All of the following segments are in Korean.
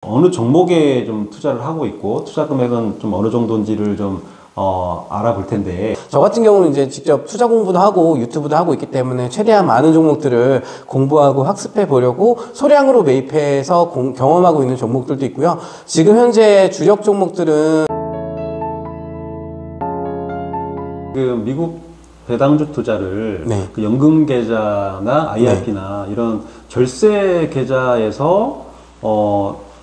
어느 종목에 좀 투자를 하고 있고 투자 금액은 좀 어느 정도인지를 좀 알아볼 텐데, 저 같은 경우는 이제 직접 투자 공부도 하고 유튜브도 하고 있기 때문에 최대한 많은 종목들을 공부하고 학습해 보려고 소량으로 매입해서 경험하고 있는 종목들도 있고요. 지금 현재 주력 종목들은 그 미국 배당주 투자를 네. 그 연금 계좌나 IRP나 이런 절세 계좌에서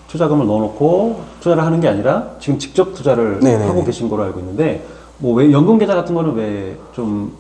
투자금을 넣어놓고 투자를 하는 게 아니라 지금 직접 투자를 하고 계신 거로 알고 있는데, 뭐 왜 연금 계좌 같은 거는 왜 좀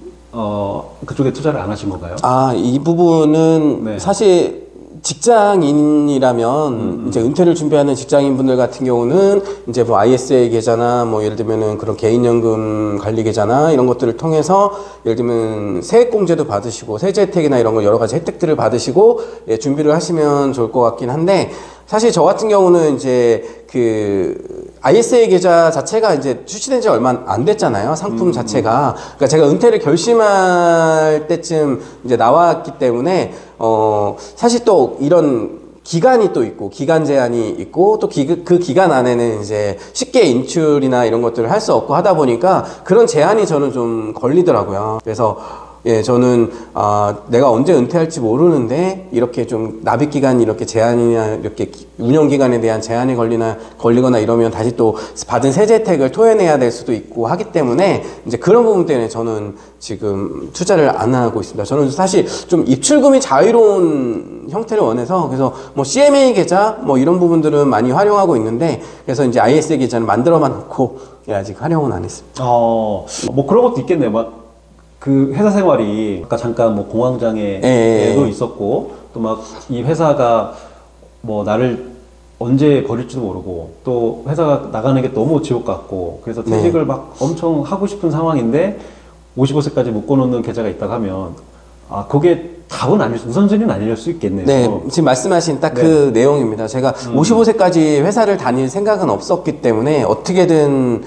그쪽에 투자를 안 하신 건가요? 이 부분은 사실 직장인이라면 이제 은퇴를 준비하는 직장인분들 같은 경우는 이제 뭐 ISA 계좌나 뭐 예를 들면은 그런 개인연금 관리 계좌나 이런 것들을 통해서 예를 들면 세액공제도 받으시고 세제 혜택이나 이런 거 여러 가지 혜택들을 받으시고 준비를 하시면 좋을 것 같긴 한데, 사실 저 같은 경우는 이제 그 ISA 계좌 자체가 이제 출시된 지 얼마 안 됐잖아요. 상품 자체가. 그러니까 제가 은퇴를 결심할 때쯤 이제 나왔기 때문에 사실 또 이런 기간이 또 있고 기간 제한이 있고 또 그 기간 안에는 이제 쉽게 인출이나 이런 것들을 할 수 없고 하다 보니까 그런 제한이 저는 좀 걸리더라고요. 그래서 저는 내가 언제 은퇴할지 모르는데 이렇게 좀 납입 기간이 이렇게 제한이나 이렇게 운영 기간에 대한 제한이 걸리거나 이러면 다시 또 받은 세제 혜택을 토해내야 될 수도 있고 하기 때문에 이제 그런 부분 때문에 저는 지금 투자를 안 하고 있습니다. 저는 사실 좀 입출금이 자유로운 형태를 원해서, 그래서 뭐 CMA 계좌 뭐 이런 부분들은 많이 활용하고 있는데, 그래서 이제 ISA 계좌는 만들어만 놓고 아직 활용은 안 했습니다. 뭐 그런 것도 있겠네요. 그 회사 생활이 아까 잠깐 뭐 공황장애도 있었고, 또 막 이 회사가 뭐 나를 언제 버릴지도 모르고 또 회사가 나가는 게 너무 지옥 같고, 그래서 퇴직을 막 엄청 하고 싶은 상황인데 55세까지 묶어놓는 계좌가 있다고 하면 그게 답은 아닐 수, 우선순위는 아닐 수 있겠네요. 네, 지금 말씀하신 딱 그 내용입니다. 제가 55세까지 회사를 다닐 생각은 없었기 때문에 어떻게든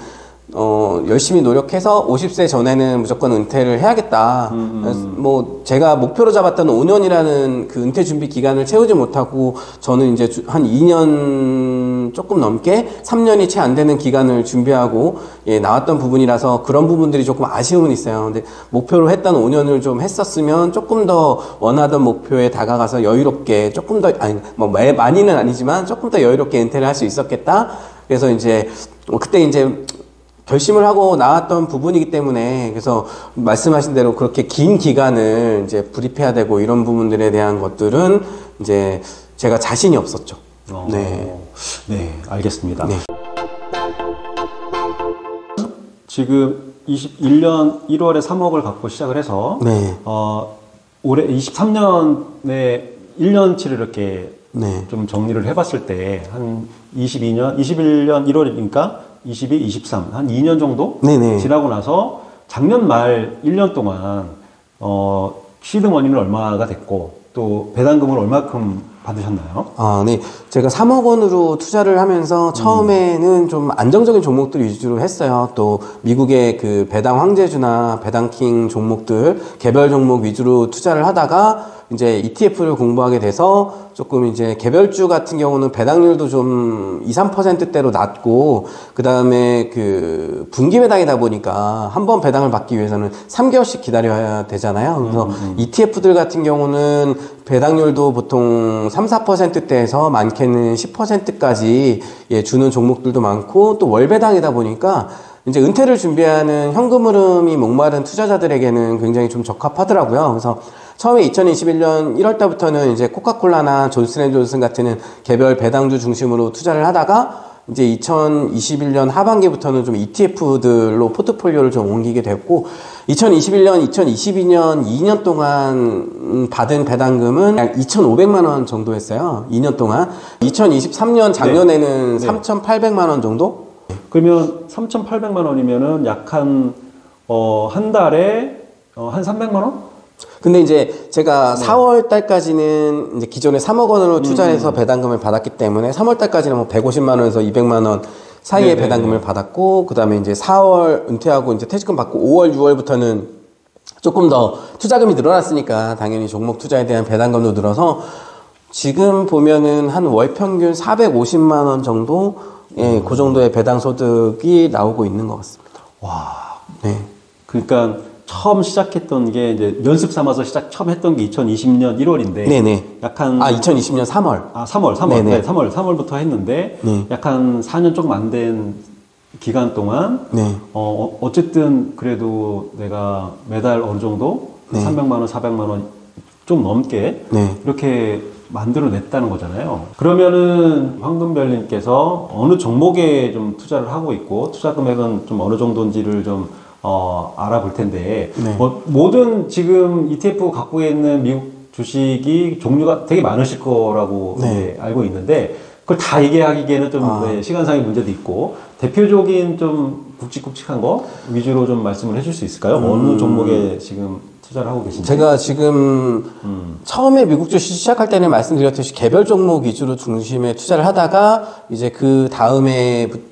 열심히 노력해서 50세 전에는 무조건 은퇴를 해야겠다. 뭐 제가 목표로 잡았던 5년이라는 그 은퇴 준비 기간을 채우지 못하고 저는 이제 한 2년 조금 넘게 3년이 채 안 되는 기간을 준비하고 나왔던 부분이라서 그런 부분들이 조금 아쉬움은 있어요. 근데 목표로 했던 5년을 좀 했었으면 조금 더 원하던 목표에 다가가서 여유롭게 조금 더 많이는 아니지만 조금 더 여유롭게 은퇴를 할 수 있었겠다. 그래서 이제 그때 이제 결심을 하고 나왔던 부분이기 때문에, 그래서 말씀하신 대로 그렇게 긴 기간을 이제 불입해야 되고 이런 부분들에 대한 것들은 이제 제가 자신이 없었죠. 네, 알겠습니다. 네. 지금 21년 1월에 3억을 갖고 시작을 해서 올해 23년에 1년치를 이렇게 좀 정리를 해봤을 때 한 21년 1월이니까 22, 23, 한 2년 정도 지나고 나서 작년 말 1년 동안 시드머니는 얼마가 됐고 또 배당금을 얼마큼 받으셨나요? 네. 제가 3억 원으로 투자를 하면서 처음에는 좀 안정적인 종목들 위주로 했어요. 또 미국의 그 배당 황제주나 배당킹 종목들, 개별 종목 위주로 투자를 하다가 이제 ETF를 공부하게 돼서 조금 이제 개별주 같은 경우는 배당률도 좀 2, 3%대로 낮고, 그 다음에 그 분기 배당이다 보니까 한 번 배당을 받기 위해서는 3개월씩 기다려야 되잖아요. 그래서 ETF들 같은 경우는 배당률도 보통 3, 4%대에서 많게는 10%까지 주는 종목들도 많고, 또 월배당이다 보니까 이제 은퇴를 준비하는 현금 흐름이 목마른 투자자들에게는 굉장히 좀 적합하더라고요. 그래서 처음에 2021년 1월 달부터는 이제 코카콜라나 존슨앤존슨 같은 개별 배당주 중심으로 투자를 하다가 이제 2021년 하반기부터는 좀 ETF들로 포트폴리오를 좀 옮기게 됐고, 2021년, 2022년 2년 동안 받은 배당금은 약 2,500만 원 정도 했어요. 2년 동안. 2023년 작년에는 3,800만 원 정도? 그러면 3,800만 원이면은 약 한 달에 한 300만 원? 근데 이제 제가 4월 달까지는 이제 기존에 3억 원으로 투자해서 배당금을 받았기 때문에 3월 달까지는 뭐 150만 원에서 200만 원 사이에 배당금을 받았고, 그 다음에 이제 4월 은퇴하고 이제 퇴직금 받고 5월, 6월부터는 조금 더 투자금이 늘어났으니까 당연히 종목 투자에 대한 배당금도 늘어서 지금 보면은 한 월 평균 450만 원 정도, 예, 그 정도의 배당 소득이 나오고 있는 것 같습니다. 와. 네. 그러니까 처음 시작했던 게 이제 연습 삼아서 처음 했던 게 2020년 1월인데. 네네. 약한 2020년 3월. 3월. 네네. 네, 3월부터 했는데 네. 약 한 4년 조금 안 된 기간 동안 네. 어쨌든 그래도 내가 매달 어느 정도 네. 300만 원, 400만 원 좀 넘게 네. 이렇게 만들어냈다는 거잖아요. 그러면은 황금별님께서 어느 종목에 좀 투자를 하고 있고 투자 금액은 좀 어느 정도인지를 좀 알아볼 텐데 네. 모든 지금 ETF 갖고 있는 미국 주식이 종류가 되게 많으실 거라고 네. 알고 있는데 그걸 다 얘기하기에는 좀 시간상의 문제도 있고 대표적인 좀 굵직굵직한 거 위주로 좀 말씀을 해줄 수 있을까요? 어느 종목에 지금 투자를 하고 계신지? 제가 지금 처음에 미국 주식 시작할 때는 말씀드렸듯이 개별 종목 위주로 중심에 투자를 하다가 이제 그 다음에부터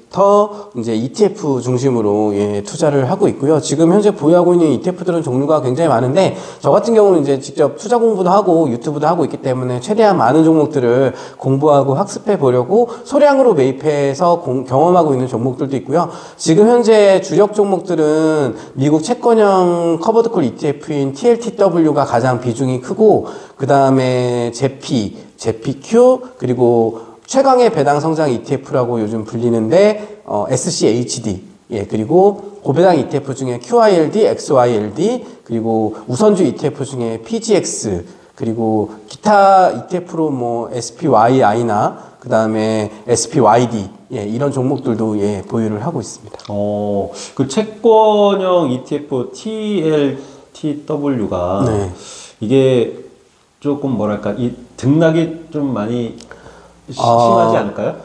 이제 ETF 중심으로 투자를 하고 있고요. 지금 현재 보유하고 있는 ETF들은 종류가 굉장히 많은데 저 같은 경우는 이제 직접 투자 공부도 하고 유튜브도 하고 있기 때문에 최대한 많은 종목들을 공부하고 학습해 보려고 소량으로 매입해서 경험하고 있는 종목들도 있고요. 지금 현재 주력 종목들은 미국 채권형 커버드콜 ETF인 TLTW가 가장 비중이 크고 그 다음에 제피Q 그리고 최강의 배당 성장 ETF라고 요즘 불리는데 SCHD 그리고 고배당 ETF 중에 QILD, XYLD 그리고 우선주 ETF 중에 PGX 그리고 기타 ETF로 뭐 SPYI나 그 다음에 SPYD 이런 종목들도 보유를 하고 있습니다. 그 채권형 ETF TLTW가 네. 이게 조금 뭐랄까 이 등락이 좀 많이 심하지 않을까요?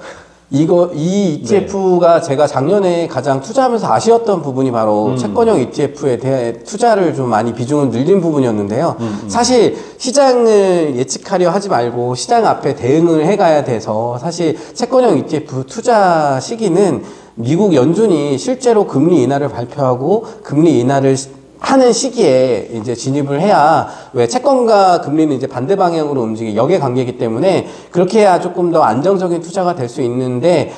이 ETF가 제가 작년에 가장 투자하면서 아쉬웠던 부분이 바로 채권형 ETF에 대해 투자를 좀 많이 비중을 늘린 부분이었는데요. 사실 시장을 예측하려 하지 말고 시장 앞에 대응을 해가야 돼서 사실 채권형 ETF 투자 시기는 미국 연준이 실제로 금리 인하를 발표하고 금리 인하를 하는 시기에 이제 진입을 해야 왜 채권과 금리는 이제 반대 방향으로 움직이는 역의 관계이기 때문에 그렇게 해야 조금 더 안정적인 투자가 될 수 있는데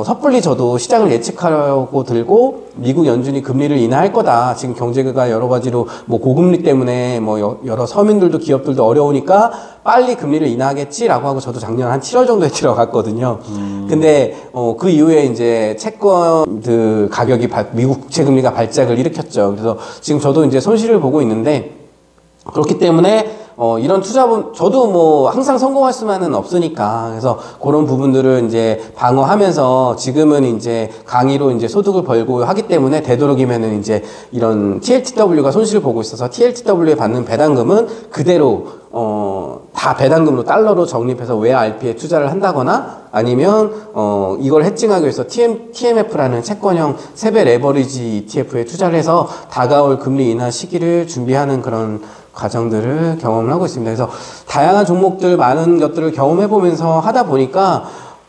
섣불리 저도 시장을 예측하려고 들고 미국 연준이 금리를 인하할 거다. 지금 경제가 여러 가지로 뭐 고금리 때문에 뭐 여러 서민들도 기업들도 어려우니까 빨리 금리를 인하하겠지라고 하고 저도 작년 한 7월 정도에 들어갔거든요. 근데 그 이후에 이제 채권 가격이 미국 국채 금리가 발작을 일으켰죠. 그래서 지금 저도 이제 손실을 보고 있는데 그렇기 때문에 이런 투자분 저도 뭐 항상 성공할 수만은 없으니까 그래서 그런 부분들을 이제 방어하면서 지금은 이제 강의로 이제 소득을 벌고 하기 때문에 되도록이면은 이제 이런 TLTW가 손실을 보고 있어서 TLTW에 받는 배당금은 그대로 다 배당금으로 달러로 적립해서 외화 RP에 투자를 한다거나 아니면 이걸 해칭하기 위해서 TMF라는 채권형 세배 레버리지 ETF에 투자를 해서 다가올 금리 인하 시기를 준비하는 그런 과정들을 경험을 하고 있습니다. 그래서 다양한 종목들 많은 것들을 경험해 보면서 하다 보니까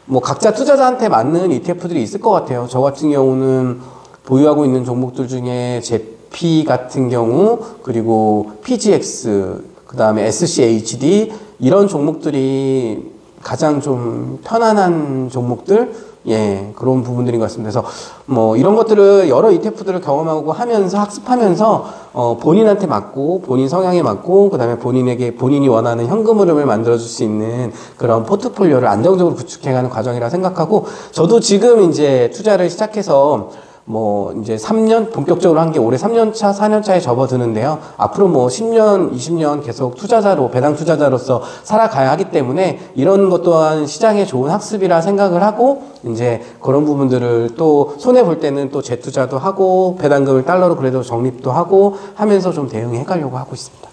뭐 각자 투자자한테 맞는 ETF들이 있을 것 같아요. 저 같은 경우는 보유하고 있는 종목들 중에 제피 같은 경우 그리고 PGX 그 다음에 SCHD 이런 종목들이 가장 좀 편안한 종목들 그런 부분들인 것 같습니다. 그래서 뭐 이런 것들을 여러 ETF들을 경험하고 하면서 학습하면서 본인한테 맞고 본인 성향에 맞고 그다음에 본인이 원하는 현금 흐름을 만들어줄 수 있는 그런 포트폴리오를 안정적으로 구축해가는 과정이라 생각하고 저도 지금 이제 투자를 시작해서 뭐 이제 3년 본격적으로 한 게 올해 3년차, 4년차에 접어드는데요. 앞으로 뭐 10년, 20년 계속 투자자로 배당 투자자로서 살아가야 하기 때문에 이런 것 또한 시장에 좋은 학습이라 생각을 하고 이제 그런 부분들을 또 손해 볼 때는 또 재투자도 하고 배당금을 달러로 그래도 적립도 하고 하면서 좀 대응해 가려고 하고 있습니다.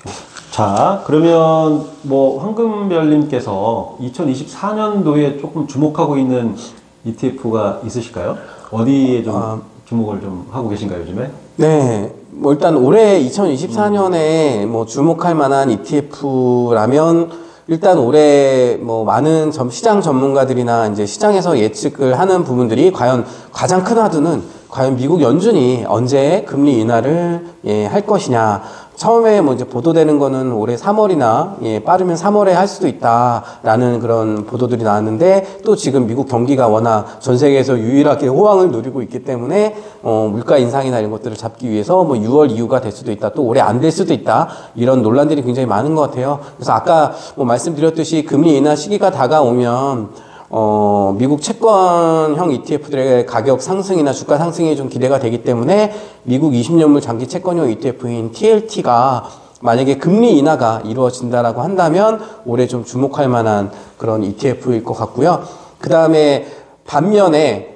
자, 그러면 뭐 황금별님께서 2024년도에 조금 주목하고 있는 ETF가 있으실까요? 어디에 좀 주목을 좀 하고 계신가요, 요즘에? 네. 뭐 일단 올해 2024년에 뭐 주목할 만한 ETF라면 일단 올해 뭐 많은 시장 전문가들이나 이제 시장에서 예측을 하는 부분들이 과연 가장 큰 화두는 과연 미국 연준이 언제 금리 인하를 할 것이냐. 처음에 뭐 이제 보도되는 거는 올해 3월이나 빠르면 3월에 할 수도 있다라는 그런 보도들이 나왔는데, 또 지금 미국 경기가 워낙 전 세계에서 유일하게 호황을 누리고 있기 때문에 물가 인상이나 이런 것들을 잡기 위해서 뭐 6월 이후가 될 수도 있다, 또 올해 안 될 수도 있다, 이런 논란들이 굉장히 많은 것 같아요. 그래서 아까 뭐 말씀드렸듯이 금리 인하 시기가 다가오면 미국 채권형 ETF들의 가격 상승이나 주가 상승이 좀 기대가 되기 때문에 미국 20년물 장기 채권형 ETF인 TLT가 만약에 금리 인하가 이루어진다라고 한다면 올해 좀 주목할 만한 그런 ETF일 것 같고요. 그 다음에 반면에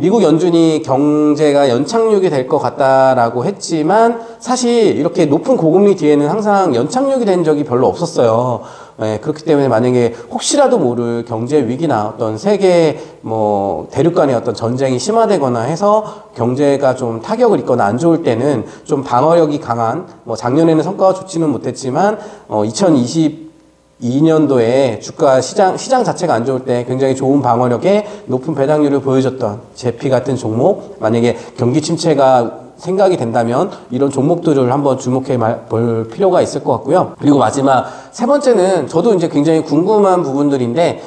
미국 연준이 경제가 연착륙이 될 것 같다라고 했지만, 사실 이렇게 높은 고금리 뒤에는 항상 연착륙이 된 적이 별로 없었어요. 그렇기 때문에 만약에 혹시라도 모를 경제 위기나 어떤 세계 대륙 간의 어떤 전쟁이 심화되거나 해서 경제가 좀 타격을 입거나 안 좋을 때는 좀 방어력이 강한, 작년에는 성과가 좋지는 못했지만 2022년도에 주가 시장 자체가 안 좋을 때 굉장히 좋은 방어력에 높은 배당률을 보여줬던 제피 같은 종목, 만약에 경기 침체가 생각이 된다면 이런 종목들을 한번 주목해 볼 필요가 있을 것 같고요. 그리고 마지막 세 번째는 저도 이제 굉장히 궁금한 부분들인데,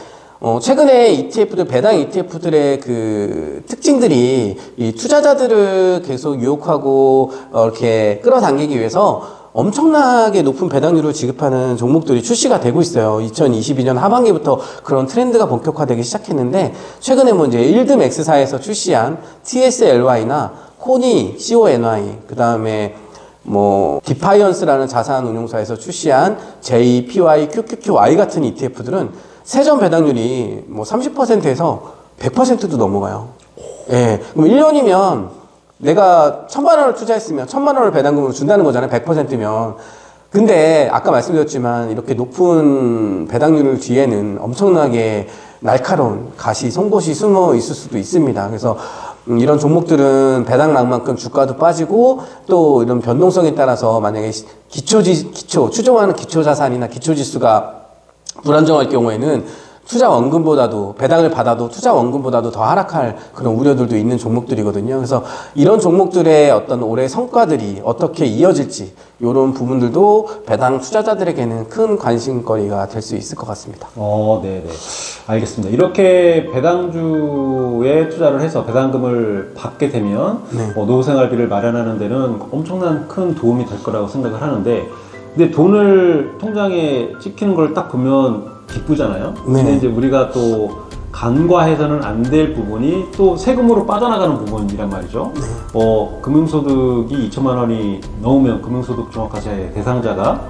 최근에 ETF들, 배당 ETF들의 그 특징들이 이 투자자들을 계속 유혹하고 이렇게 끌어당기기 위해서 엄청나게 높은 배당률을 지급하는 종목들이 출시가 되고 있어요. 2022년 하반기부터 그런 트렌드가 본격화되기 시작했는데, 최근에 뭐 이제 일드맥스사에서 출시한 TSLY나 코니, CONY, 그 다음에 디파이언스라는 자산 운용사에서 출시한 JPY, QQQY 같은 ETF들은 세전 배당률이 30%에서 100%도 넘어가요. 예. 그럼 1년이면 내가 1,000만 원을 투자했으면 1,000만 원을 배당금으로 준다는 거잖아요. 100%면. 근데 아까 말씀드렸지만 이렇게 높은 배당률 뒤에는 엄청나게 날카로운 가시, 송곳이 숨어 있을 수도 있습니다. 그래서 이런 종목들은 배당락만큼 주가도 빠지고, 또 이런 변동성에 따라서 만약에 추정하는 기초자산이나 기초지수가 불안정할 경우에는 투자 원금보다도, 배당을 받아도 투자 원금보다도 더 하락할 그런 우려들도 있는 종목들이거든요. 그래서 이런 종목들의 어떤 올해 성과들이 어떻게 이어질지, 이런 부분들도 배당 투자자들에게는 큰 관심거리가 될 수 있을 것 같습니다. 네네. 알겠습니다. 이렇게 배당주에 투자를 해서 배당금을 받게 되면 노후생활비를 마련하는 데는 엄청난 큰 도움이 될 거라고 생각을 하는데, 근데 돈을 통장에 찍히는 걸 딱 보면 기쁘잖아요. 근데 이제 우리가 또 간과해서는 안 될 부분이 또 세금으로 빠져나가는 부분이란 말이죠. 금융소득이 2천만 원이 넘으면 금융소득 종합과세 대상자가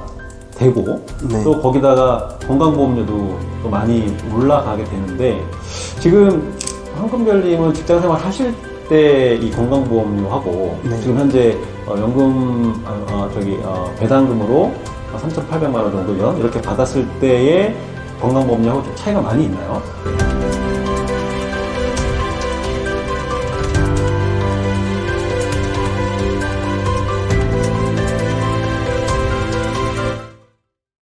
되고, 또 거기다가 건강보험료도 또 많이 올라가게 되는데, 지금 황금별님은 직장생활 하실 때 이 건강보험료하고 지금 현재 배당금으로 3,800만 원 정도요, 이렇게 받았을 때의 건강보험료하고 좀 차이가 많이 있나요?